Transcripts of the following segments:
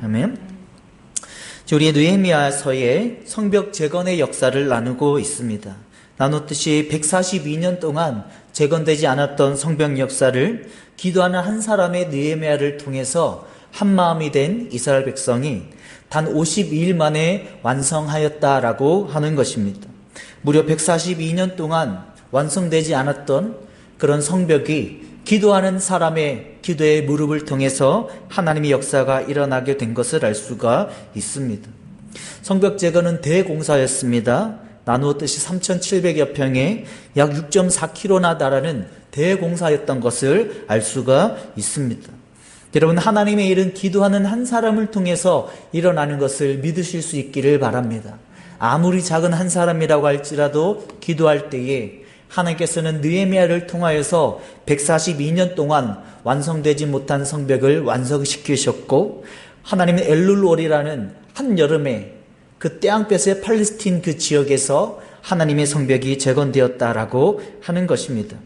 아멘. 우리의 느헤미야서의 성벽 재건의 역사를 나누고 있습니다. 나눴듯이 142년 동안 재건되지 않았던 성벽 역사를 기도하는 한 사람의 느헤미야를 통해서 한마음이 된 이스라엘 백성이 단 52일 만에 완성하였다라고 하는 것입니다. 무려 142년 동안 완성되지 않았던 그런 성벽이 기도하는 사람의 기도의 무릎을 통해서 하나님의 역사가 일어나게 된 것을 알 수가 있습니다. 성벽 재건은 대공사였습니다. 나누었듯이 3,700여 평에 약 6.4km나 달하는 대공사였던 것을 알 수가 있습니다. 여러분, 하나님의 일은 기도하는 한 사람을 통해서 일어나는 것을 믿으실 수 있기를 바랍니다. 아무리 작은 한 사람이라고 할지라도 기도할 때에 하나님께서는 느헤미야를 통하여서 142년 동안 완성되지 못한 성벽을 완성시키셨고, 하나님은 엘룰월이라는 한여름에 그 땅끝의 팔레스틴 그 지역에서 하나님의 성벽이 재건되었다라고 하는 것입니다.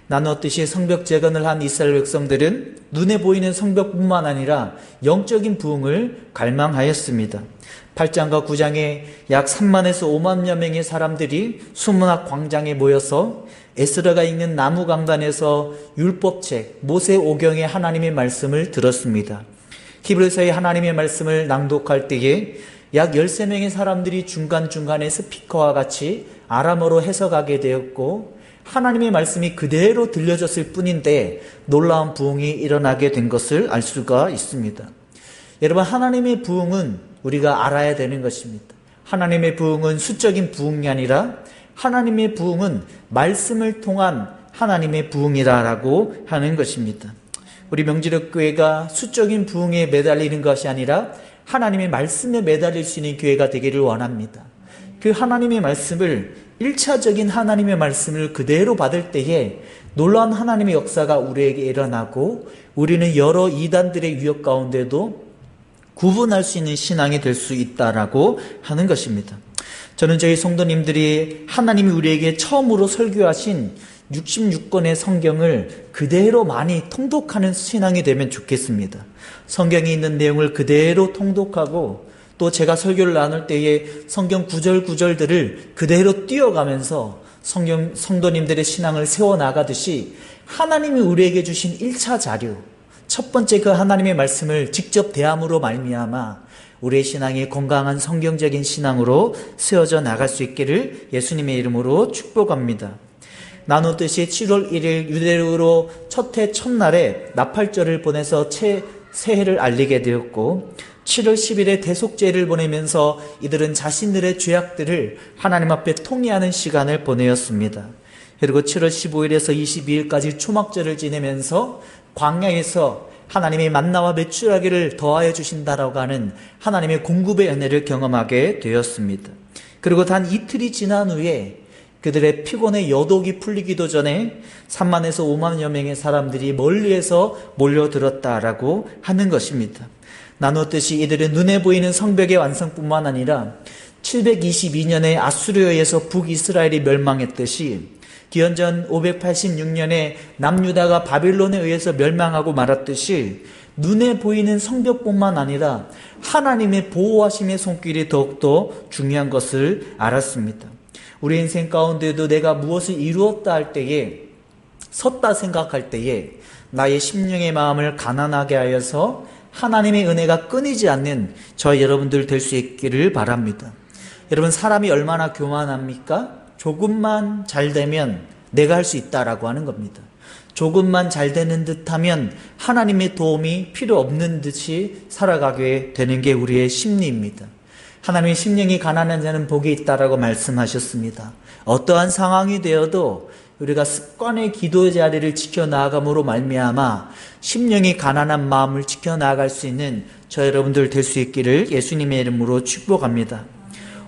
나누었듯이 성벽 재건을 한 이스라엘 백성들은 눈에 보이는 성벽뿐만 아니라 영적인 부흥을 갈망하였습니다. 8장과 9장에 약 3만에서 5만여 명의 사람들이 수문학 광장에 모여서 에스라가 읽는 나무 강단에서 율법책 모세 오경의 하나님의 말씀을 들었습니다. 히브리서의 하나님의 말씀을 낭독할 때에 약 13명의 사람들이 중간중간에 스피커와 같이 아람어로 해석하게 되었고, 하나님의 말씀이 그대로 들려졌을 뿐인데 놀라운 부흥이 일어나게 된 것을 알 수가 있습니다. 여러분, 하나님의 부흥은 우리가 알아야 되는 것입니다. 하나님의 부흥은 수적인 부흥이 아니라 하나님의 부흥은 말씀을 통한 하나님의 부흥이라고 하는 것입니다. 우리 명지력교회가 수적인 부흥에 매달리는 것이 아니라 하나님의 말씀에 매달릴 수 있는 교회가 되기를 원합니다. 그 하나님의 말씀을 1차적인 하나님의 말씀을 그대로 받을 때에 놀라운 하나님의 역사가 우리에게 일어나고, 우리는 여러 이단들의 위협 가운데도 구분할 수 있는 신앙이 될 수 있다라고 하는 것입니다. 저는 저희 성도님들이 하나님이 우리에게 처음으로 설교하신 66권의 성경을 그대로 많이 통독하는 신앙이 되면 좋겠습니다. 성경에 있는 내용을 그대로 통독하고, 또 제가 설교를 나눌 때에 성경 구절구절들을 그대로 띄어가면서 성도님들의 신앙을 세워나가듯이 하나님이 우리에게 주신 1차 자료, 첫 번째 그 하나님의 말씀을 직접 대함으로 말미암아 우리의 신앙이 건강한 성경적인 신앙으로 세워져 나갈 수 있기를 예수님의 이름으로 축복합니다. 나누듯이 7월 1일 유대로 첫 해 첫날에 나팔절을 보내서 새해를 알리게 되었고, 7월 10일에 대속죄를 보내면서 이들은 자신들의 죄악들을 하나님 앞에 통회하는 시간을 보내었습니다. 그리고 7월 15일에서 22일까지 초막절을 지내면서 광야에서 하나님의 만나와 메추라기를 더하여 주신다라고 하는 하나님의 공급의 은혜를 경험하게 되었습니다. 그리고 단 이틀이 지난 후에 그들의 피곤의 여독이 풀리기도 전에 3만에서 5만여 명의 사람들이 멀리에서 몰려들었다라고 하는 것입니다. 나누었듯이 이들은 눈에 보이는 성벽의 완성뿐만 아니라 722년에 아수르에서 북이스라엘이 멸망했듯이 기원전 586년에 남유다가 바빌론에 의해서 멸망하고 말았듯이 눈에 보이는 성벽뿐만 아니라 하나님의 보호하심의 손길이 더욱더 중요한 것을 알았습니다. 우리 인생 가운데도 내가 무엇을 이루었다 할 때에, 섰다 생각할 때에 나의 심령의 마음을 가난하게 하여서 하나님의 은혜가 끊이지 않는 저희 여러분들 될 수 있기를 바랍니다. 여러분, 사람이 얼마나 교만합니까? 조금만 잘 되면 내가 할 수 있다라고 하는 겁니다. 조금만 잘 되는 듯하면 하나님의 도움이 필요 없는 듯이 살아가게 되는 게 우리의 심리입니다. 하나님의 심령이 가난한 자는 복이 있다라고 말씀하셨습니다. 어떠한 상황이 되어도 우리가 습관의 기도의 자리를 지켜나감으로 말미암아 심령이 가난한 마음을 지켜나갈 수 있는 저 여러분들 될 수 있기를 예수님의 이름으로 축복합니다.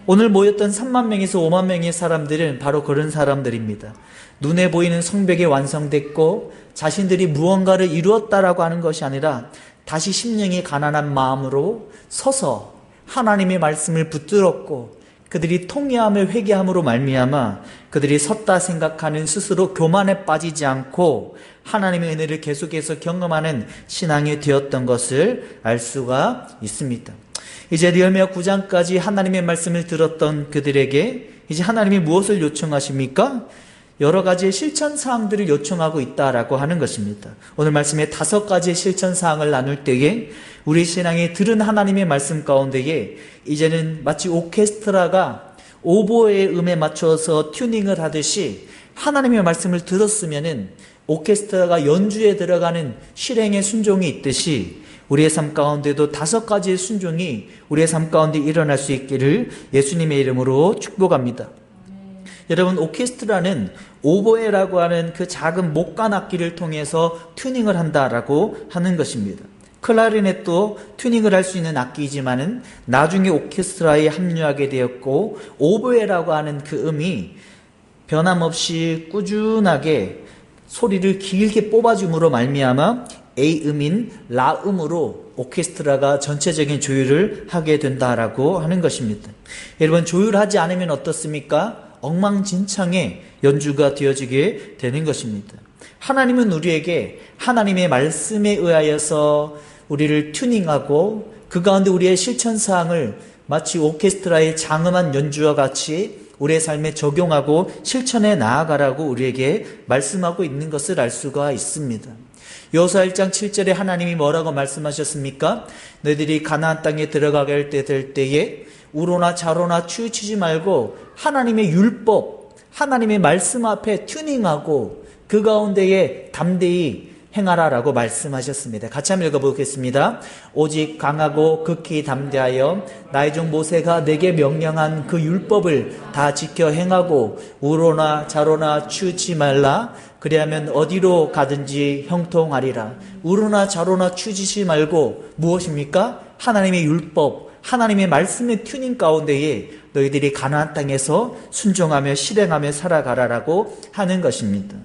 오늘 모였던 3만 명에서 5만 명의 사람들은 바로 그런 사람들입니다. 눈에 보이는 성벽이 완성됐고 자신들이 무언가를 이루었다라고 하는 것이 아니라 다시 심령이 가난한 마음으로 서서 하나님의 말씀을 붙들었고, 그들이 통회함을 회개함으로 말미암아 그들이 섰다 생각하는 스스로 교만에 빠지지 않고 하나님의 은혜를 계속해서 경험하는 신앙이 되었던 것을 알 수가 있습니다. 이제 느헤미야 9장까지 하나님의 말씀을 들었던 그들에게 이제 하나님이 무엇을 요청하십니까? 여러 가지의 실천 사항들을 요청하고 있다라고 하는 것입니다. 오늘 말씀에 5가지의 실천 사항을 나눌 때에 우리 신앙이 들은 하나님의 말씀 가운데에 이제는 마치 오케스트라가 오보의 음에 맞춰서 튜닝을 하듯이 하나님의 말씀을 들었으면은 오케스트라가 연주에 들어가는 실행의 순종이 있듯이 우리의 삶 가운데도 5가지의 순종이 우리의 삶 가운데 일어날 수 있기를 예수님의 이름으로 축복합니다. 여러분, 오케스트라는 오보에라고 하는 그 작은 목관 악기를 통해서 튜닝을 한다라고 하는 것입니다. 클라리넷도 튜닝을 할 수 있는 악기이지만은 나중에 오케스트라에 합류하게 되었고, 오보에라고 하는 그 음이 변함없이 꾸준하게 소리를 길게 뽑아줌으로 말미암아 A음인 라음으로 오케스트라가 전체적인 조율을 하게 된다라고 하는 것입니다. 여러분, 조율하지 않으면 어떻습니까? 엉망진창의 연주가 되어지게 되는 것입니다. 하나님은 우리에게 하나님의 말씀에 의하여서 우리를 튜닝하고 그 가운데 우리의 실천사항을 마치 오케스트라의 장엄한 연주와 같이 우리의 삶에 적용하고 실천해 나아가라고 우리에게 말씀하고 있는 것을 알 수가 있습니다. 여호수아 1장 7절에 하나님이 뭐라고 말씀하셨습니까? 너희들이 가나안 땅에 들어가게 될 때에 우로나 좌로나 치우치지 말고 하나님의 율법, 하나님의 말씀 앞에 튜닝하고 그 가운데에 담대히 행하라라고 말씀하셨습니다. 같이 한번 읽어보겠습니다. 오직 강하고 극히 담대하여 나의 종 모세가 내게 명령한 그 율법을 다 지켜 행하고 우로나 좌로나 치우치지 말라. 그리하면 어디로 가든지 형통하리라. 우로나 좌로나 치우치지 말고 무엇입니까? 하나님의 율법, 하나님의 말씀의 튜닝 가운데에 너희들이 가나안 땅에서 순종하며 실행하며 살아가라라고 하는 것입니다.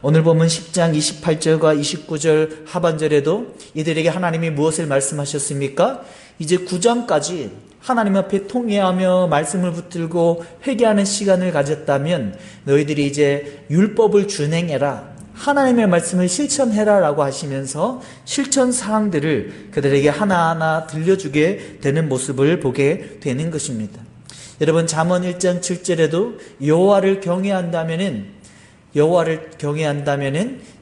오늘 보면 10장 28절과 29절 하반절에도 이들에게 하나님이 무엇을 말씀하셨습니까? 이제 9장까지 하나님 앞에 통회하며 말씀을 붙들고 회개하는 시간을 가졌다면 너희들이 이제 율법을 준행해라, 하나님의 말씀을 실천해라 라고 하시면서 실천 사항들을 그들에게 하나하나 들려주게 되는 모습을 보게 되는 것입니다. 여러분, 잠언 1장 7절에도 여호와를 경외한다면은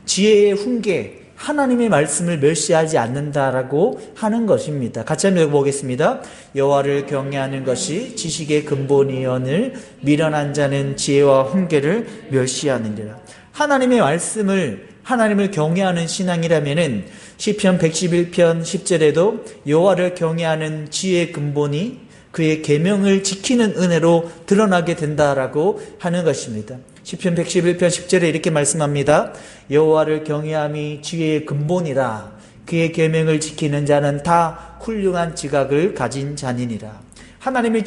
지혜의 훈계, 하나님의 말씀을 멸시하지 않는다라고 하는 것입니다. 같이 한번 읽어보겠습니다. 여호와를 경외하는 것이 지식의 근본이언을 미련한 자는 지혜와 훈계를 멸시하느니라. 하나님의 하나님을 경외하는 신앙이라면은 시편 111편 10절에도 여호와를 경외하는 지혜의 근본이 그의 계명을 지키는 은혜로 드러나게 된다라고 하는 것입니다. 시편 111편 10절에 이렇게 말씀합니다. 여호와를 경외함이 지혜의 근본이라. 그의 계명을 지키는 자는 다 훌륭한 지각을 가진 자니니라. 하나님을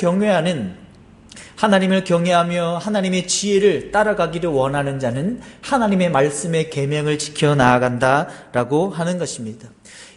경외하며 하나님의 지혜를 따라가기를 원하는 자는 하나님의 말씀의 계명을 지켜 나아간다라고 하는 것입니다.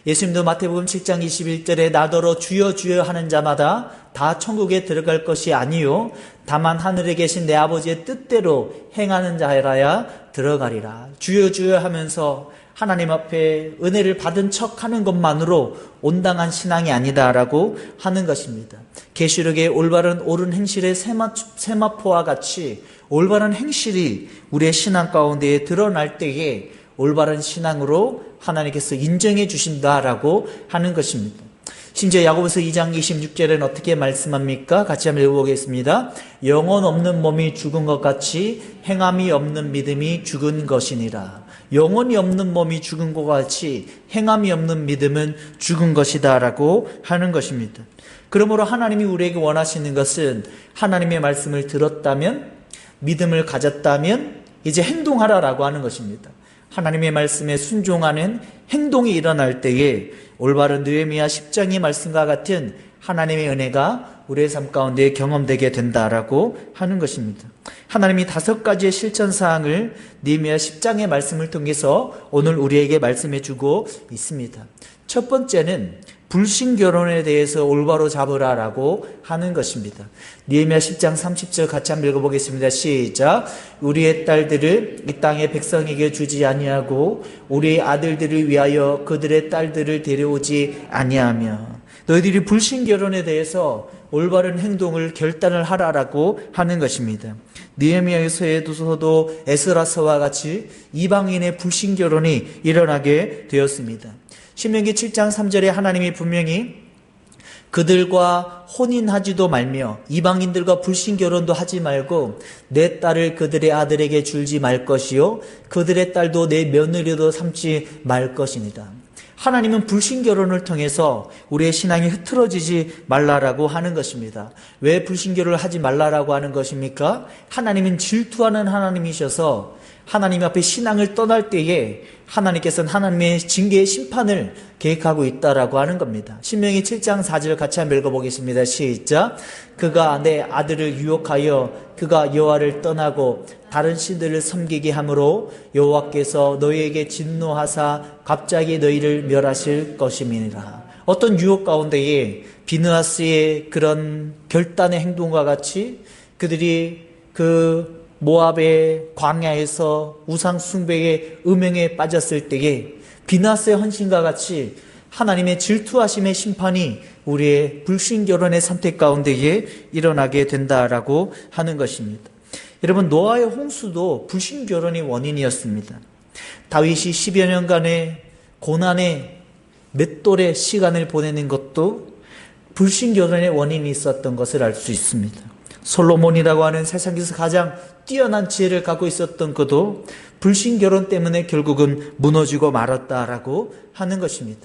예수님도 마태복음 7장 21절에 나더러 주여 주여 하는 자마다 다 천국에 들어갈 것이 아니요 다만 하늘에 계신 내 아버지의 뜻대로 행하는 자라야 들어가리라. 주여 주여 하면서 하나님 앞에 은혜를 받은 척하는 것만으로 온당한 신앙이 아니다라고 하는 것입니다. 계시록의 올바른 옳은 행실의 세마포와 같이 올바른 행실이 우리의 신앙 가운데에 드러날 때에 올바른 신앙으로 하나님께서 인정해 주신다라고 하는 것입니다. 심지어 야고보서 2장 26절에는 어떻게 말씀합니까? 같이 한번 읽어보겠습니다. 영혼 없는 몸이 죽은 것 같이 행함이 없는 믿음이 죽은 것이니라. 영혼이 없는 몸이 죽은 것 같이 행함이 없는 믿음은 죽은 것이다 라고 하는 것입니다. 그러므로 하나님이 우리에게 원하시는 것은 하나님의 말씀을 들었다면, 믿음을 가졌다면 이제 행동하라라고 하는 것입니다. 하나님의 말씀에 순종하는 행동이 일어날 때에 올바른 느헤미야 10장의 말씀과 같은 하나님의 은혜가 우리의 삶 가운데 경험되게 된다라고 하는 것입니다. 하나님이 5가지의 실천사항을 느헤미야 10장의 말씀을 통해서 오늘 우리에게 말씀해 주고 있습니다. 첫 번째는 불신결혼에 대해서 올바로 잡으라라고 하는 것입니다. 느헤미야 10장 30절 같이 한번 읽어보겠습니다. 시작. 우리의 딸들을 이 땅의 백성에게 주지 아니하고 우리의 아들들을 위하여 그들의 딸들을 데려오지 아니하며 너희들이 불신결혼에 대해서 올바른 행동을 결단을 하라라고 하는 것입니다. 느헤미야서에서도 에스라서와 같이 이방인의 불신결혼이 일어나게 되었습니다. 신명기 7장 3절에 하나님이 분명히 그들과 혼인하지도 말며 이방인들과 불신결혼도 하지 말고 내 딸을 그들의 아들에게 줄지 말 것이요 그들의 딸도 내 며느리도 삼지 말 것이니다. 하나님은 불신결혼을 통해서 우리의 신앙이 흐트러지지 말라라고 하는 것입니다. 왜 불신결혼을 하지 말라라고 하는 것입니까? 하나님은 질투하는 하나님이셔서 하나님 앞에 신앙을 떠날 때에 하나님께서는 하나님의 징계의 심판을 계획하고 있다라고 하는 겁니다. 신명기 7장 4절 같이 한번 읽어보겠습니다. 시작. 그가 내 아들을 유혹하여 그가 여호와를 떠나고 다른 신들을 섬기게 함으로 여호와께서 너희에게 진노하사 갑자기 너희를 멸하실 것임이니라. 어떤 유혹 가운데에 비느하스의 그런 결단의 행동과 같이 그들이 그 모압의 광야에서 우상 숭배의 음행에 빠졌을 때에 비느하스의 헌신과 같이 하나님의 질투하심의 심판이 우리의 불신결혼의 선택 가운데에 일어나게 된다라고 하는 것입니다. 여러분, 노아의 홍수도 불신결혼이 원인이었습니다. 다윗이 10여 년간의 고난의 맷돌의 시간을 보내는 것도 불신결혼의 원인이 있었던 것을 알 수 있습니다. 솔로몬이라고 하는 세상에서 가장 뛰어난 지혜를 갖고 있었던 그도 불신결혼 때문에 결국은 무너지고 말았다라고 하는 것입니다.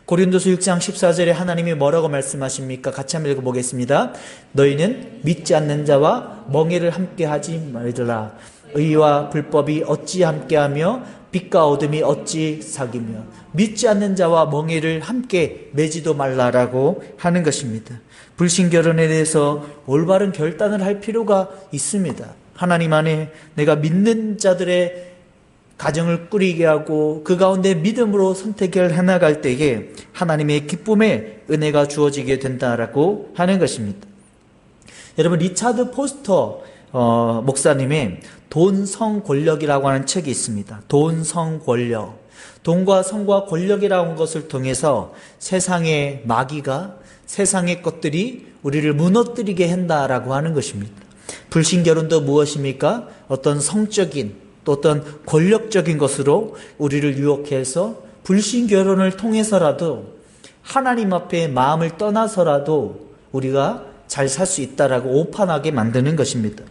고린도서 6장 14절에 하나님이 뭐라고 말씀하십니까? 같이 한번 읽어보겠습니다. 너희는 믿지 않는 자와 멍에를 함께하지 말더라. 의와 불법이 어찌 함께하며 빛과 어둠이 어찌 사귀며 믿지 않는 자와 멍에를 함께 매지도 말라라고 하는 것입니다. 불신결혼에 대해서 올바른 결단을 할 필요가 있습니다. 하나님 안에 내가 믿는 자들의 가정을 꾸리게 하고 그 가운데 믿음으로 선택을 해나갈 때에 하나님의 기쁨의 은혜가 주어지게 된다라고 하는 것입니다. 여러분, 리차드 포스터 목사님의 돈, 성, 권력이라고 하는 책이 있습니다. 돈, 성, 권력. 돈과 성과 권력이라고 하는 것을 통해서 세상의 마귀가 세상의 것들이 우리를 무너뜨리게 한다라고 하는 것입니다. 불신결혼도 무엇입니까? 어떤 성적인 또 어떤 권력적인 것으로 우리를 유혹해서 불신결혼을 통해서라도 하나님 앞에 마음을 떠나서라도 우리가 잘 살 수 있다라고 오판하게 만드는 것입니다.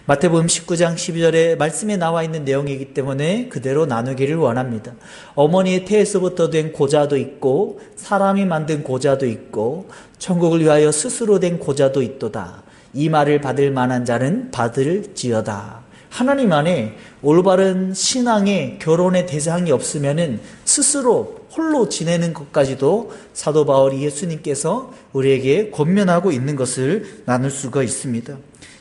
마태복음 19장 12절에 말씀에 나와 있는 내용이기 때문에 그대로 나누기를 원합니다. 어머니의 태에서부터 된 고자도 있고 사람이 만든 고자도 있고 천국을 위하여 스스로 된 고자도 있도다. 이 말을 받을 만한 자는 받을지어다. 하나님 안에 올바른 신앙의 결혼의 대상이 없으면은 스스로 홀로 지내는 것까지도 사도 바울이 예수님께서 우리에게 권면하고 있는 것을 나눌 수가 있습니다.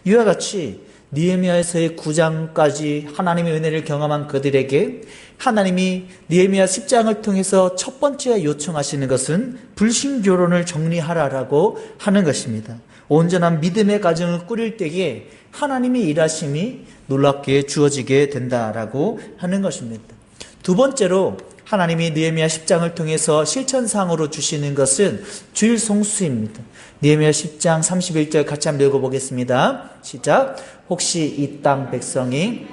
이와 같이 느헤미야서의 9장까지 하나님의 은혜를 경험한 그들에게 하나님이 느헤미야 10장을 통해서 첫 번째 요청하시는 것은 불신결혼을 정리하라라고 하는 것입니다. 온전한 믿음의 가정을 꾸릴 때에 하나님의 일하심이 놀랍게 주어지게 된다라고 하는 것입니다. 두 번째로 하나님이 느헤미야 10장을 통해서 실천상으로 주시는 것은 주일 성수입니다. 느헤미야 10장 31절 같이 한번 읽어보겠습니다. 시작. 혹시 이 땅 백성이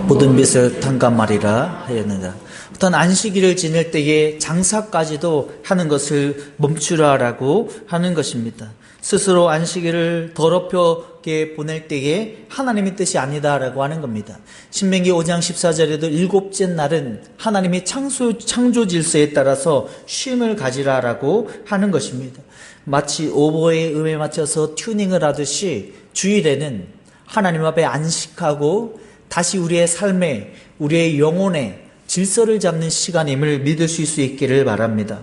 모든 빚을 탕감하리라 하였느니라. 어떤 안식일을 지낼 때에 장사까지도 하는 것을 멈추라라고 하는 것입니다. 스스로 안식일을 더럽게 보낼 때에 하나님의 뜻이 아니다라고 하는 겁니다. 신명기 5장 14절에도 일곱째 날은 하나님의 창조 질서에 따라서 쉼을 가지라라고 하는 것입니다. 마치 오보의 음에 맞춰서 튜닝을 하듯이 주일에는 하나님 앞에 안식하고 다시 우리의 삶에 우리의 영혼에 질서를 잡는 시간임을 믿을 수 있기를 바랍니다.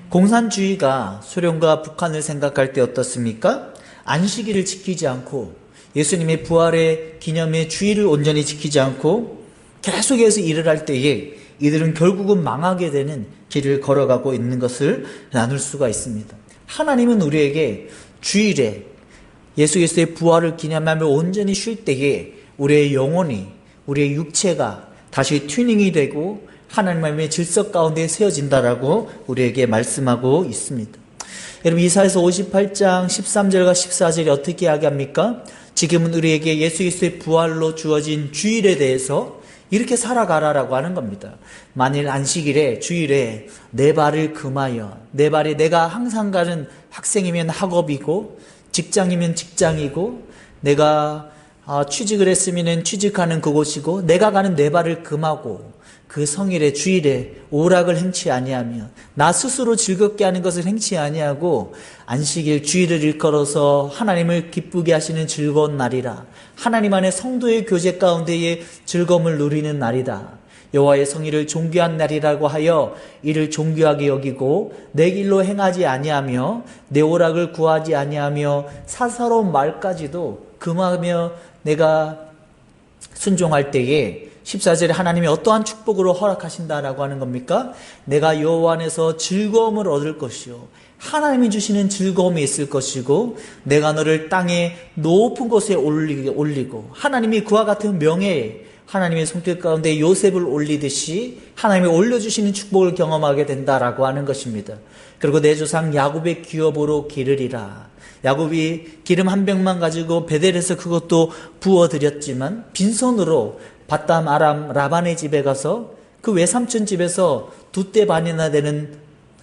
공산주의가 소련과 북한을 생각할 때 어떻습니까? 안식일을 지키지 않고 예수님의 부활의 기념의 주일을 온전히 지키지 않고 계속해서 일을 할 때에 이들은 결국은 망하게 되는 길을 걸어가고 있는 것을 나눌 수가 있습니다. 하나님은 우리에게 주일에 예수 그리스도의 부활을 기념하며 온전히 쉴 때에 우리의 영혼이, 우리의 육체가 다시 튜닝이 되고 하나님의 질서 가운데 세워진다라고 우리에게 말씀하고 있습니다. 여러분, 이사야서 58장 13절과 14절이 어떻게 이야기합니까? 지금은 우리에게 예수 그리스도의 부활로 주어진 주일에 대해서 이렇게 살아가라라고 하는 겁니다. 만일 안식일에, 주일에 내 발을 금하여, 내 발이 내가 항상 가는 학생이면 학업이고 직장이면 직장이고 내가 취직을 했으면 취직하는 그곳이고 내가 가는 내 발을 금하고 그 성일에 주일에 오락을 행치 아니하며 나 스스로 즐겁게 하는 것을 행치 아니하고 안식일 주일을 일컬어서 하나님을 기쁘게 하시는 즐거운 날이라. 하나님 안에 성도의 교제 가운데에 즐거움을 누리는 날이다. 여호와의 성일을 존귀한 날이라고 하여 이를 존귀하게 여기고 내 길로 행하지 아니하며 내 오락을 구하지 아니하며 사사로운 말까지도 금하며 내가 순종할 때에 14절에 하나님이 어떠한 축복으로 허락하신다라고 하는 겁니까? 내가 여호와 안에서 즐거움을 얻을 것이요 하나님이 주시는 즐거움이 있을 것이고 내가 너를 땅의 높은 곳에 올리고 하나님이 그와 같은 명예에 하나님의 손길 가운데 요셉을 올리듯이 하나님이 올려주시는 축복을 경험하게 된다라고 하는 것입니다. 그리고 내 조상 야곱의 기업으로 기르리라. 야곱이 기름 한 병만 가지고 베델에서 그것도 부어드렸지만 빈손으로 밧담 아람 라반의 집에 가서 그 외삼촌 집에서 두 대 반이나 되는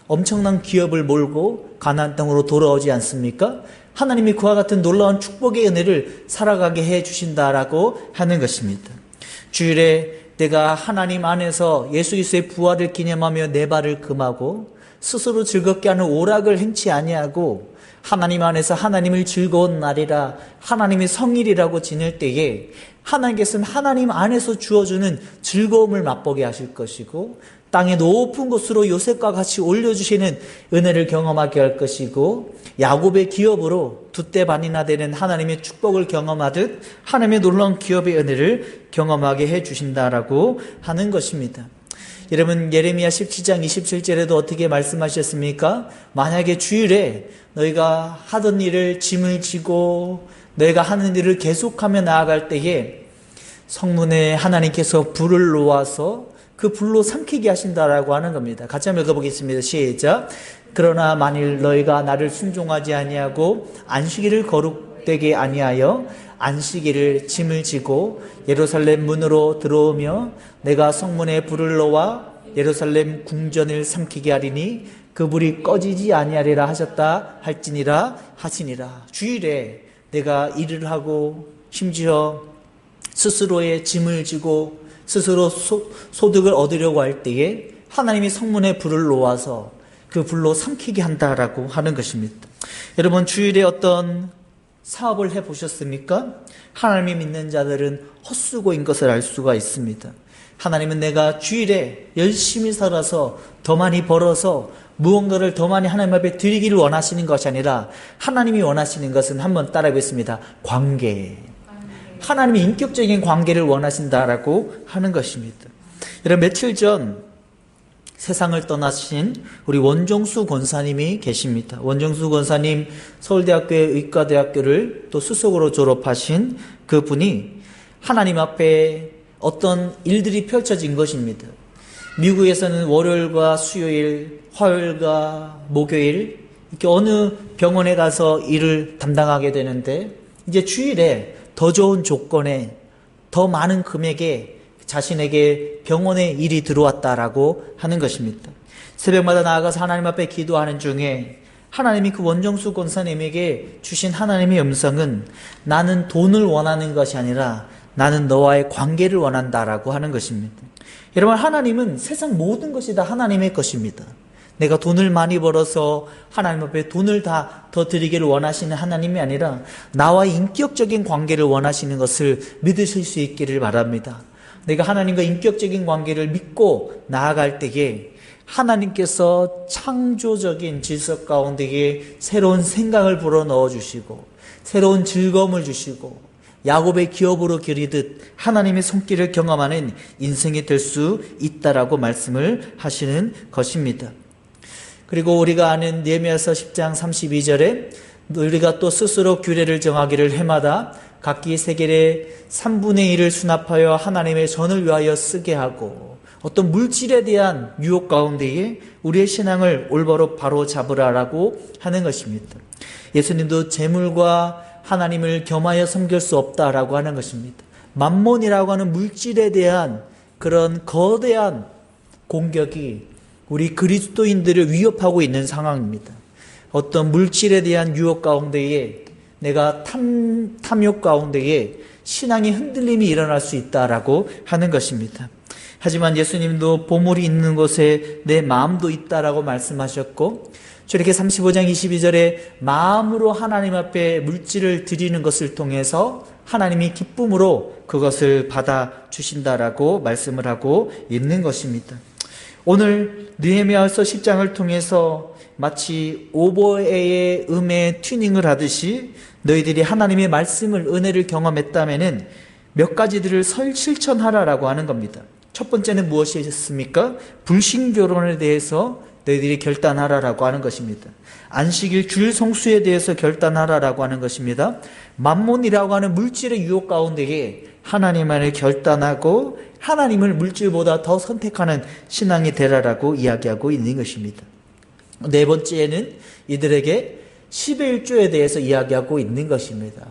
엄청난 기업을 몰고 가나안 땅으로 돌아오지 않습니까? 하나님이 그와 같은 놀라운 축복의 은혜를 살아가게 해 주신다라고 하는 것입니다. 주일에 내가 하나님 안에서 예수 그리스도의 부활을 기념하며 내 발을 금하고 스스로 즐겁게 하는 오락을 행치 아니하고 하나님 안에서 하나님을 즐거운 날이라 하나님의 성일이라고 지낼 때에 하나님께서는 하나님 안에서 주어주는 즐거움을 맛보게 하실 것이고 땅의 높은 곳으로 요셉과 같이 올려주시는 은혜를 경험하게 할 것이고 야곱의 기업으로 두 대 반이나 되는 하나님의 축복을 경험하듯 하나님의 놀라운 기업의 은혜를 경험하게 해주신다라고 하는 것입니다. 여러분, 예레미야 17장 27절에도 어떻게 말씀하셨습니까? 만약에 주일에 너희가 하던 일을 짐을 지고 너희가 하는 일을 계속하며 나아갈 때에 성문에 하나님께서 불을 놓아서 그 불로 삼키게 하신다라고 하는 겁니다. 같이 한번 읽어보겠습니다. 시작. 그러나 만일 너희가 나를 순종하지 아니하고 안식일을 거룩되게 아니하여 안식일을 짐을 지고 예루살렘 문으로 들어오며 내가 성문에 불을 놓아 예루살렘 궁전을 삼키게 하리니 그 불이 꺼지지 아니하리라 하셨다 할지니라 하시니라. 주일에 내가 일을 하고 심지어 스스로의 짐을 지고 스스로 소득을 얻으려고 할 때에 하나님이 성문에 불을 놓아서 그 불로 삼키게 한다라고 하는 것입니다. 여러분, 주일에 어떤 사업을 해보셨습니까? 하나님이 믿는 자들은 헛수고인 것을 알 수가 있습니다. 하나님은 내가 주일에 열심히 살아서 더 많이 벌어서 무언가를 더 많이 하나님 앞에 드리기를 원하시는 것이 아니라 하나님이 원하시는 것은 한번 따라해보겠습니다. 관계. 하나님이 인격적인 관계를 원하신다라고 하는 것입니다. 여러분, 며칠 전 세상을 떠나신 우리 원종수 권사님이 계십니다. 원종수 권사님 서울대학교의 의과대학교를 또 수석으로 졸업하신 그분이 하나님 앞에 어떤 일들이 펼쳐진 것입니다. 미국에서는 월요일과 수요일, 화요일과 목요일 이렇게 어느 병원에 가서 일을 담당하게 되는데 이제 주일에 더 좋은 조건에 더 많은 금액에 자신에게 병원에 일이 들어왔다라고 하는 것입니다. 새벽마다 나아가서 하나님 앞에 기도하는 중에 하나님이 그 원정수 권사님에게 주신 하나님의 음성은 나는 돈을 원하는 것이 아니라 나는 너와의 관계를 원한다라고 하는 것입니다. 여러분, 하나님은 세상 모든 것이 다 하나님의 것입니다. 내가 돈을 많이 벌어서 하나님 앞에 돈을 다 더 드리기를 원하시는 하나님이 아니라 나와의 인격적인 관계를 원하시는 것을 믿으실 수 있기를 바랍니다. 내가 하나님과 인격적인 관계를 믿고 나아갈 때에 하나님께서 창조적인 질서 가운데에 새로운 생각을 불어넣어 주시고 새로운 즐거움을 주시고 야곱의 기업으로 기리듯 하나님의 손길을 경험하는 인생이 될 수 있다라고 말씀을 하시는 것입니다. 그리고 우리가 아는 느헤미야서 10장 32절에 우리가 또 스스로 규례를 정하기를 해마다 각기 세겔의 3분의 1을 수납하여 하나님의 전을 위하여 쓰게 하고, 어떤 물질에 대한 유혹 가운데에 우리의 신앙을 올바로 바로 잡으라라고 하는 것입니다. 예수님도 재물과 하나님을 겸하여 섬길 수 없다라고 하는 것입니다. 만몬이라고 하는 물질에 대한 그런 거대한 공격이 우리 그리스도인들을 위협하고 있는 상황입니다. 어떤 물질에 대한 유혹 가운데에 내가 탐욕 가운데에 신앙의 흔들림이 일어날 수 있다라고 하는 것입니다. 하지만 예수님도 보물이 있는 곳에 내 마음도 있다라고 말씀하셨고, 저렇게 35장 22절에 마음으로 하나님 앞에 물질을 드리는 것을 통해서 하나님이 기쁨으로 그것을 받아 주신다라고 말씀을 하고 있는 것입니다. 오늘 느헤미야서 10장을 통해서 마치 오보에의 음의 튜닝을 하듯이 너희들이 하나님의 말씀을, 은혜를 경험했다면은 몇 가지들을 실천하라라고 하는 겁니다. 첫 번째는 무엇이었습니까? 불신결혼에 대해서 너희들이 결단하라라고 하는 것입니다. 안식일 주일 성수에 대해서 결단하라라고 하는 것입니다. 만몬이라고 하는 물질의 유혹 가운데에 하나님만을 결단하고 하나님을 물질보다 더 선택하는 신앙이 되라라고 이야기하고 있는 것입니다. 네 번째는 이들에게 10의 1조에 대해서 이야기하고 있는 것입니다.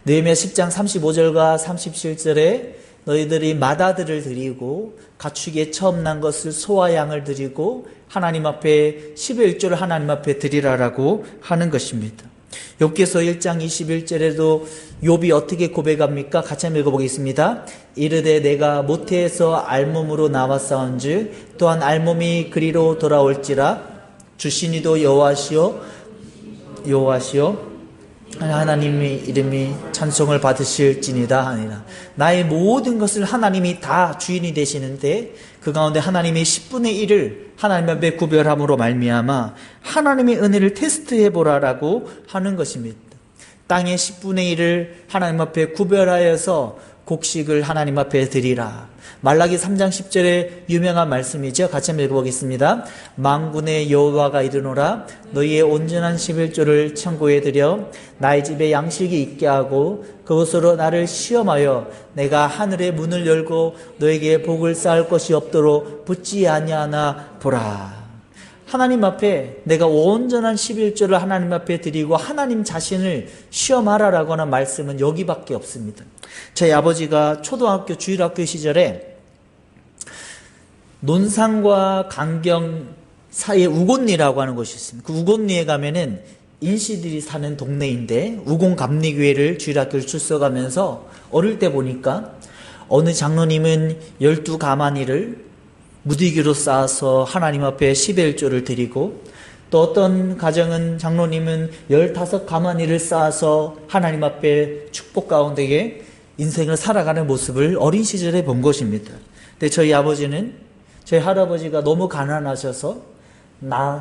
느헤미야 10장 35절과 37절에 너희들이 맏아들을 드리고 가축에 처음 난 것을 소와 양을 드리고 하나님 앞에 10의 1조를 하나님 앞에 드리라라고 하는 것입니다. 욥기서 1장 21절에도 욥이 어떻게 고백합니까? 같이 한번 읽어보겠습니다. 이르되 내가 모태에서 알몸으로 나왔사온즉 또한 알몸이 그리로 돌아올지라 주신이도 여호와시오 하나님의 이름이 찬송을 받으실지니다 하니라. 나의 모든 것을 하나님이 다 주인이 되시는데 그 가운데 하나님의 10분의 1을 하나님 앞에 구별함으로 말미암아 하나님의 은혜를 테스트해보라라고 하는 것입니다. 땅의 10분의 1을 하나님 앞에 구별하여서 곡식을 하나님 앞에 드리라. 말라기 3장 10절의 유명한 말씀이죠. 같이 한번 읽어보겠습니다. 만군의 여호와가 이르노라 너희의 온전한 11조를 천국에 드려 나의 집에 양식이 있게 하고 그것으로 나를 시험하여 내가 하늘의 문을 열고 너에게 복을 쌓을 것이 없도록 붙지 아니하나 보라. 하나님 앞에 내가 온전한 11조를 하나님 앞에 드리고 하나님 자신을 시험하라라고 하는 말씀은 여기밖에 없습니다. 저희 아버지가 초등학교 주일학교 시절에 논산과 강경 사이에 우곤리라고 하는 곳이 있습니다. 그 우곤리에 가면은 인시들이 사는 동네인데 우곤감리교회를 주일학교를 출석하면서 어릴 때 보니까 어느 장로님은 12가마니를 무디기로 쌓아서 하나님 앞에 10의 1조를 드리고 또 어떤 가정은 장로님은 15가마니를 쌓아서 하나님 앞에 축복 가운데에 인생을 살아가는 모습을 어린 시절에 본 것입니다. 근데 저희 아버지는 저희 할아버지가 너무 가난하셔서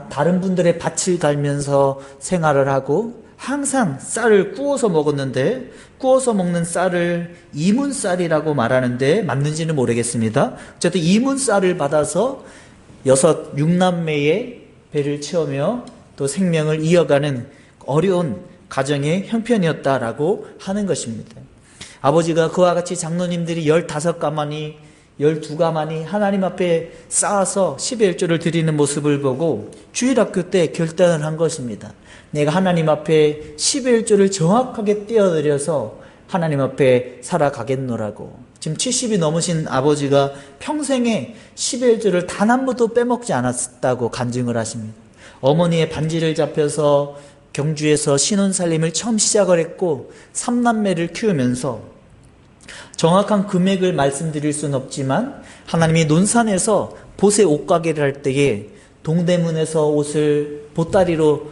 다른 분들의 밭을 갈면서 생활을 하고 항상 쌀을 구워서 먹었는데 구워서 먹는 쌀을 이문쌀이라고 말하는데 맞는지는 모르겠습니다. 어쨌든 이문쌀을 받아서 6남매의 배를 채우며 또 생명을 이어가는 어려운 가정의 형편이었다라고 하는 것입니다. 아버지가 그와 같이 장로님들이 15가마니 12가마니 하나님 앞에 쌓아서 10의 1조를 드리는 모습을 보고 주일학교 때 결단을 한 것입니다. 내가 하나님 앞에 10의 1조를 정확하게 떼어드려서 하나님 앞에 살아가겠노라고. 지금 70이 넘으신 아버지가 평생에 10의 1조를 단 한 번도 빼먹지 않았다고 간증을 하십니다. 어머니의 반지를 잡혀서 경주에서 신혼살림을 처음 시작을 했고 3남매를 키우면서 정확한 금액을 말씀드릴 수는 없지만 하나님이 논산에서 보세 옷가게를 할 때에 동대문에서 옷을 보따리로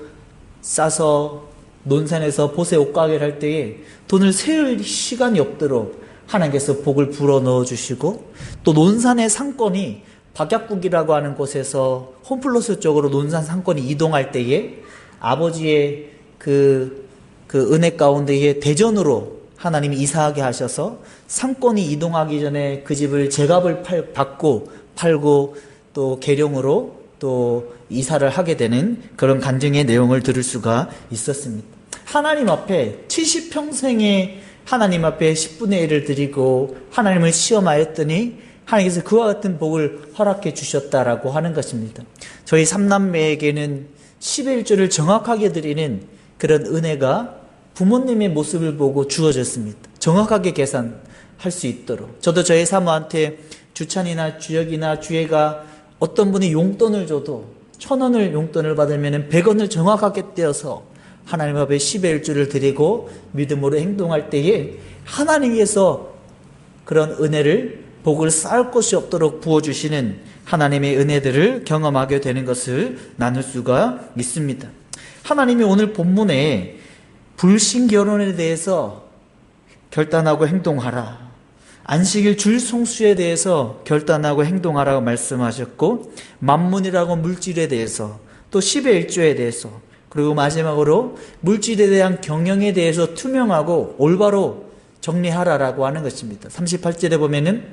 싸서 논산에서 보세 옷가게를 할 때에 돈을 세울 시간이 없도록 하나님께서 복을 불어 넣어주시고 또 논산의 상권이 박약국이라고 하는 곳에서 홈플러스 쪽으로 논산 상권이 이동할 때에 아버지의 그 그 은혜 가운데에 대전으로 하나님이 이사하게 하셔서 상권이 이동하기 전에 그 집을 제값을 받고 팔고 또 계룡으로 또 이사를 하게 되는 그런 간증의 내용을 들을 수가 있었습니다. 하나님 앞에 70평생에 하나님 앞에 10분의 1을 드리고 하나님을 시험하였더니 하나님께서 그와 같은 복을 허락해 주셨다라고 하는 것입니다. 저희 삼남매에게는 11조를 정확하게 드리는 그런 은혜가 부모님의 모습을 보고 주어졌습니다. 정확하게 계산할 수 있도록. 저도 저희 사모한테 주찬이나 주역이나 주애가 어떤 분이 용돈을 줘도 1,000원을 용돈을 받으면 100원을 정확하게 떼어서 하나님 앞에 10의 1조를 드리고 믿음으로 행동할 때에 하나님께서 그런 은혜를 복을 쌓을 것이 없도록 부어주시는 하나님의 은혜들을 경험하게 되는 것을 나눌 수가 있습니다. 하나님이 오늘 본문에 불신결혼에 대해서 결단하고 행동하라, 안식일 줄 성수에 대해서 결단하고 행동하라고 말씀하셨고, 만문이라고 물질에 대해서, 또 10의 1조에 대해서, 그리고 마지막으로 물질에 대한 경영에 대해서 투명하고 올바로 정리하라라고 하는 것입니다. 38절에 보면은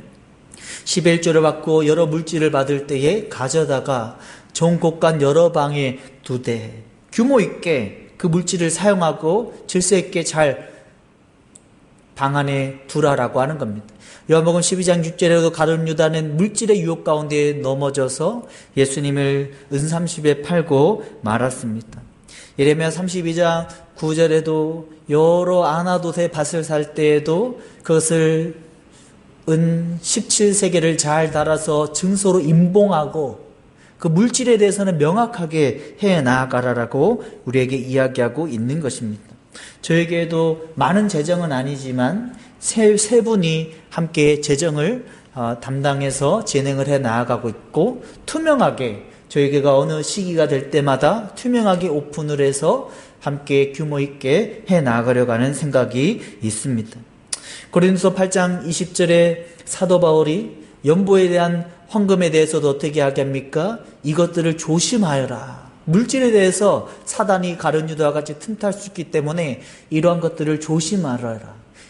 10의 1조를 받고 여러 물질을 받을 때에 가져다가 좋은 곳간 여러 방에 두되 규모 있게 그 물질을 사용하고 질서 있게 잘 방 안에 두라라고 하는 겁니다. 요한복음 12장 6절에도 가룟 유다는 물질의 유혹 가운데 넘어져서 예수님을 은삼십에 팔고 말았습니다. 예레미야 32장 9절에도 여러 아나돗의 밭을 살 때에도 그것을 은 17세계를 잘 달아서 증소로 임봉하고 그 물질에 대해서는 명확하게 해 나아가라라고 우리에게 이야기하고 있는 것입니다. 저에게도 많은 재정은 아니지만 세 분이 함께 재정을 담당해서 진행을 해 나아가고 있고, 투명하게 저희가 어느 시기가 될 때마다 투명하게 오픈을 해서 함께 규모 있게 해 나아가려고 하는 생각이 있습니다. 고린도서 8장 20절에 사도 바울이 연보에 대한 헌금에 대해서도 어떻게 하겠습니까? 이것들을 조심하여라. 물질에 대해서 사단이 가룟 유다와 같이 틈탈 수 있기 때문에 이러한 것들을 조심하라.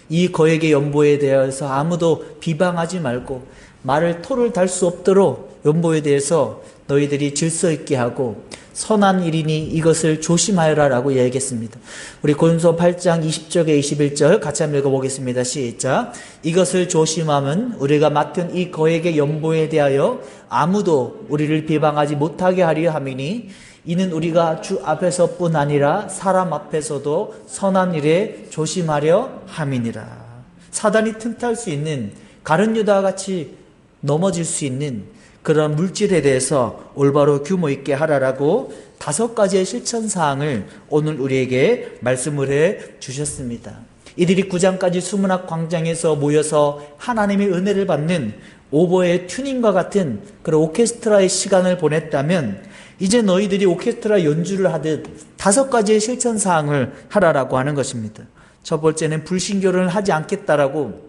이 거액의 연보에 대해서 아무도 비방하지 말고 말을 토를 달 수 없도록 연보에 대해서 너희들이 질서 있게 하고 선한 일이니 이것을 조심하여라라고 얘기했습니다. 우리 고린도서 8장 20절에 21절 같이 한번 읽어보겠습니다. 시작. 이것을 조심하면 우리가 맡은 이 거액의 연보에 대하여 아무도 우리를 비방하지 못하게 하려 함이니 이는 우리가 주 앞에서뿐 아니라 사람 앞에서도 선한 일에 조심하려 함이니라. 사단이 틈탈 수 있는 가룟 유다와 같이 넘어질 수 있는 그런 물질에 대해서 올바로 규모 있게 하라라고 5가지의 실천사항을 오늘 우리에게 말씀을 해 주셨습니다. 이들이 9장까지 수문학 광장에서 모여서 하나님의 은혜를 받는 오보의 튜닝과 같은 그런 오케스트라의 시간을 보냈다면 이제 너희들이 오케스트라 연주를 하듯 5가지의 실천사항을 하라라고 하는 것입니다. 첫 번째는 불신결혼을 하지 않겠다라고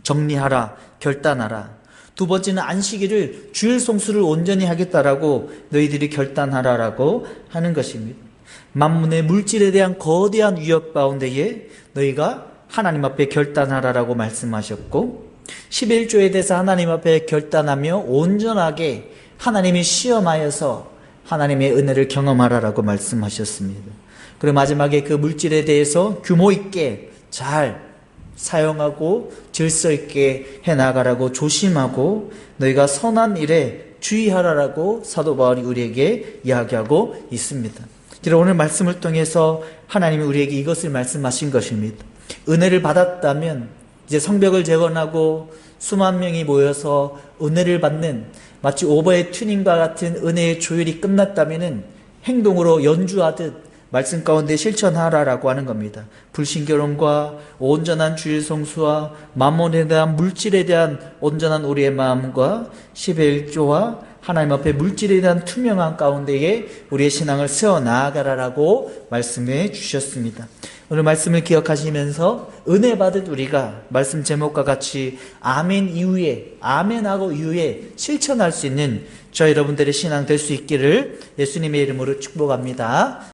정리하라, 결단하라. 두 번째는 안식일을 주일 성수를 온전히 하겠다라고 너희들이 결단하라라고 하는 것입니다. 만문의 물질에 대한 거대한 위협 가운데에 너희가 하나님 앞에 결단하라라고 말씀하셨고, 11조에 대해서 하나님 앞에 결단하며 온전하게 하나님이 시험하여서 하나님의 은혜를 경험하라라고 말씀하셨습니다. 그리고 마지막에 그 물질에 대해서 규모 있게 잘 사용하고 질서 있게 해나가라고 조심하고 너희가 선한 일에 주의하라라고 사도 바울이 우리에게 이야기하고 있습니다. 오늘 말씀을 통해서 하나님이 우리에게 이것을 말씀하신 것입니다. 은혜를 받았다면 이제 성벽을 재건하고 수만 명이 모여서 은혜를 받는 마치 오버의 튜닝과 같은 은혜의 조율이 끝났다면 행동으로 연주하듯 말씀 가운데 실천하라라고 하는 겁니다. 불신결혼과 온전한 주일 성수와 만몬에 대한 물질에 대한 온전한 우리의 마음과 10의 1조와 하나님 앞에 물질에 대한 투명한 가운데에 우리의 신앙을 세워 나아가라라고 말씀해 주셨습니다. 오늘 말씀을 기억하시면서 은혜 받은 우리가 말씀 제목과 같이 아멘 이후에, 아멘하고 이후에 실천할 수 있는 저 여러분들의 신앙 될 수 있기를 예수님의 이름으로 축복합니다.